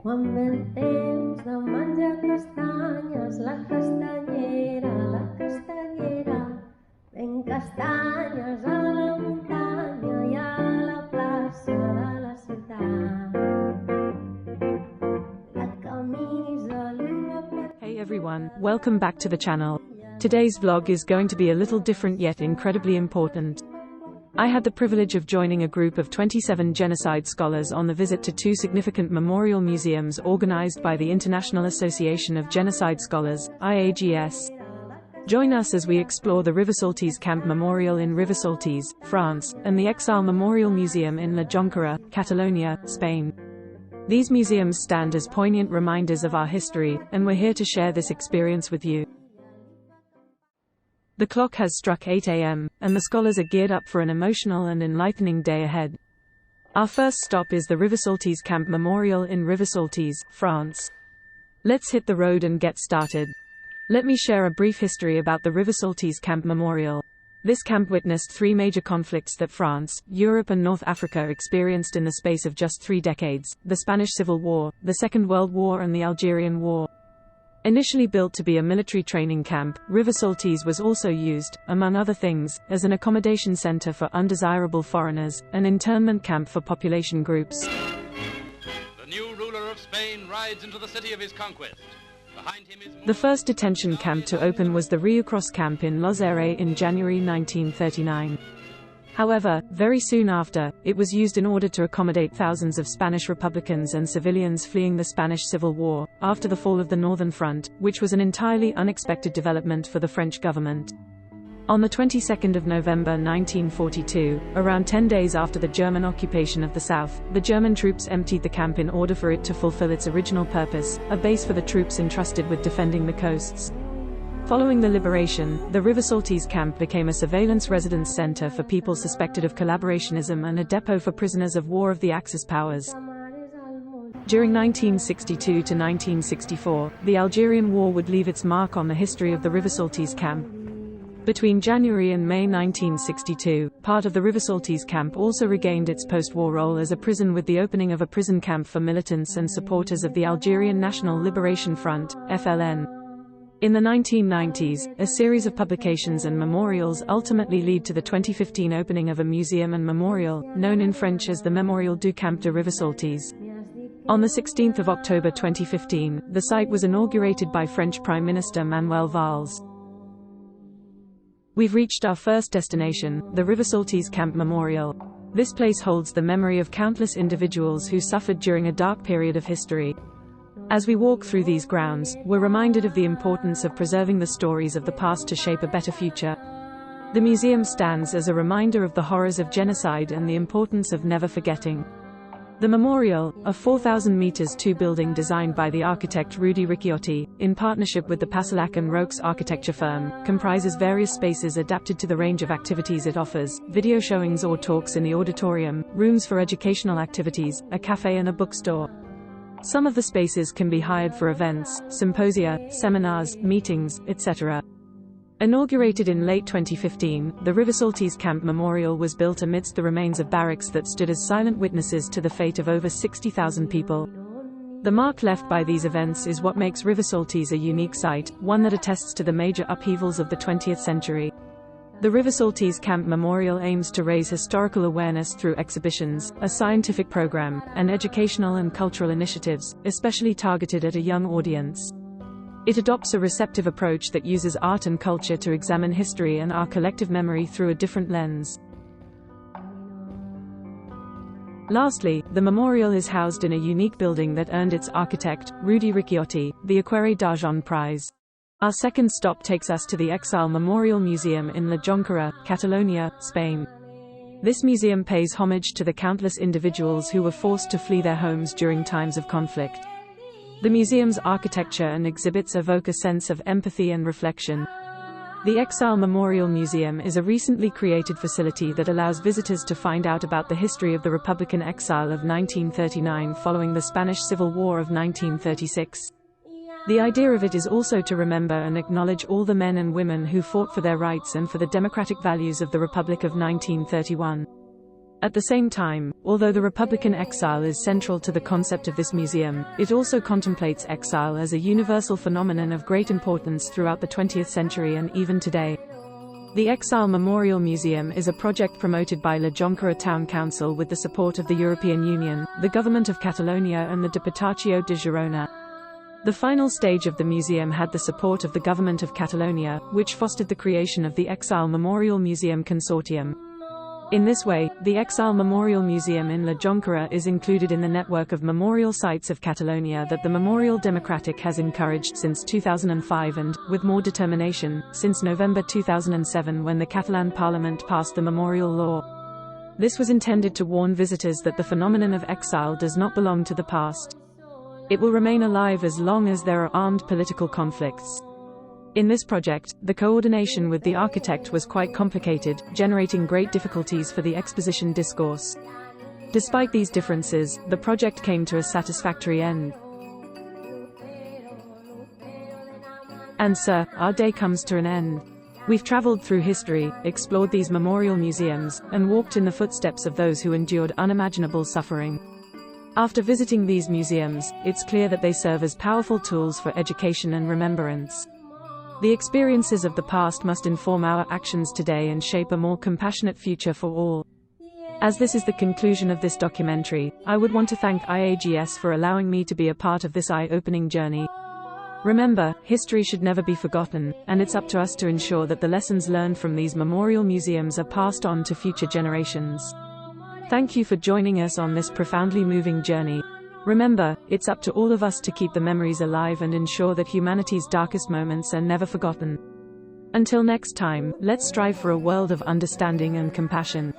Quan ve el temps de menjar castanyes, la castanyera, ben castanyes a la muntanya i a la plaça de la ciutat. La camisa li va per... Hey everyone, welcome back to the channel. Today's vlog is going to be a little different yet incredibly important. I had the privilege of joining a group of 27 genocide scholars on the visit to two significant memorial museums organized by the International Association of Genocide Scholars, IAGS. Join us as we explore the Rivesaltes Camp Memorial in Rivesaltes, France, and the Exile Memorial Museum in La Jonquera, Catalonia, Spain. These museums stand as poignant reminders of our history, and we're here to share this experience with you. The clock has struck 8 a.m., and the scholars are geared up for an emotional and enlightening day ahead. Our first stop is the Rivesaltes Camp Memorial in Rivesaltes, France. Let's hit the road and get started. Let me share a brief history about the Rivesaltes Camp Memorial. This camp witnessed three major conflicts that France, Europe and North Africa experienced in the space of just 3 decades: the Spanish Civil War, the Second World War and the Algerian War. Initially built to be a military training camp, Rivesaltes was also used, among other things, as an accommodation center for undesirable foreigners, an internment camp for population groups. The new ruler of Spain rides into the city of his conquest. Behind him is... The first detention camp to open was the Rivesaltes camp in Lozère in January 1939. However, very soon after, it was used in order to accommodate thousands of Spanish Republicans and civilians fleeing the Spanish Civil War, after the fall of the Northern Front, which was an entirely unexpected development for the French government. On the 22nd of November 1942, around 10 days after the German occupation of the South, the German troops emptied the camp in order for it to fulfill its original purpose, a base for the troops entrusted with defending the coasts. Following the liberation, the Rivesaltes camp became a surveillance residence center for people suspected of collaborationism and a depot for prisoners of war of the Axis powers. During 1962 to 1964, the Algerian War would leave its mark on the history of the Rivesaltes camp. Between January and May 1962, part of the Rivesaltes camp also regained its post-war role as a prison with the opening of a prison camp for militants and supporters of the Algerian National Liberation Front, FLN. In the 1990s, a series of publications and memorials ultimately lead to the 2015 opening of a museum and memorial, known in French as the Memorial du Camp de Rivesaltes. On the 16th of October 2015, the site was inaugurated by French Prime Minister Manuel Valls. We've reached our first destination, the Rivesaltes Camp Memorial. This place holds the memory of countless individuals who suffered during a dark period of history. As we walk through these grounds, we're reminded of the importance of preserving the stories of the past to shape a better future. The museum stands as a reminder of the horrors of genocide and the importance of never forgetting. The memorial, a 4,000 meters tall building designed by the architect Rudy Ricciotti, in partnership with the Pasalac and Roques architecture firm, comprises various spaces adapted to the range of activities it offers: video showings or talks in the auditorium, rooms for educational activities, a cafe and a bookstore. Some of the spaces can be hired for events, symposia, seminars, meetings, etc. Inaugurated in late 2015, the Rivesaltes Camp Memorial was built amidst the remains of barracks that stood as silent witnesses to the fate of over 60,000 people. The mark left by these events is what makes Rivesaltes a unique site, one that attests to the major upheavals of the 20th century. The Rivesaltes Camp Memorial aims to raise historical awareness through exhibitions, a scientific program, and educational and cultural initiatives, especially targeted at a young audience. It adopts a receptive approach that uses art and culture to examine history and our collective memory through a different lens. Lastly, the memorial is housed in a unique building that earned its architect, Rudy Ricciotti, the Écurie d'Argent Prize. Our second stop takes us to the Exile Memorial Museum in La Jonquera, Catalonia, Spain. This museum pays homage to the countless individuals who were forced to flee their homes during times of conflict. The museum's architecture and exhibits evoke a sense of empathy and reflection. The Exile Memorial Museum is a recently created facility that allows visitors to find out about the history of the Republican exile of 1939 following the Spanish Civil War of 1936. The idea of it is also to remember and acknowledge all the men and women who fought for their rights and for the democratic values of the Republic of 1931. At the same time, although the Republican exile is central to the concept of this museum, it also contemplates exile as a universal phenomenon of great importance throughout the 20th century and even today. The Exile Memorial Museum is a project promoted by La Jonquera Town Council with the support of the European Union, the government of Catalonia and the Diputació de Girona. The final stage of the museum had the support of the government of Catalonia, which fostered the creation of the Exile Memorial Museum Consortium. In this way, the Exile Memorial Museum in La Jonquera is included in the network of memorial sites of Catalonia that the Memorial Democratic has encouraged since 2005 and, with more determination, since November 2007 when the Catalan Parliament passed the memorial law. This was intended to warn visitors that the phenomenon of exile does not belong to the past. It will remain alive as long as there are armed political conflicts. In this project, the coordination with the architect was quite complicated, generating great difficulties for the exposition discourse. Despite these differences, the project came to a satisfactory end. And sir, our day comes to an end. We've traveled through history, explored these memorial museums, and walked in the footsteps of those who endured unimaginable suffering. After visiting these museums, it's clear that they serve as powerful tools for education and remembrance. The experiences of the past must inform our actions today and shape a more compassionate future for all. As this is the conclusion of this documentary, I would want to thank IAGS for allowing me to be a part of this eye-opening journey. Remember, history should never be forgotten, and it's up to us to ensure that the lessons learned from these memorial museums are passed on to future generations. Thank you for joining us on this profoundly moving journey. Remember, it's up to all of us to keep the memories alive and ensure that humanity's darkest moments are never forgotten. Until next time, let's strive for a world of understanding and compassion.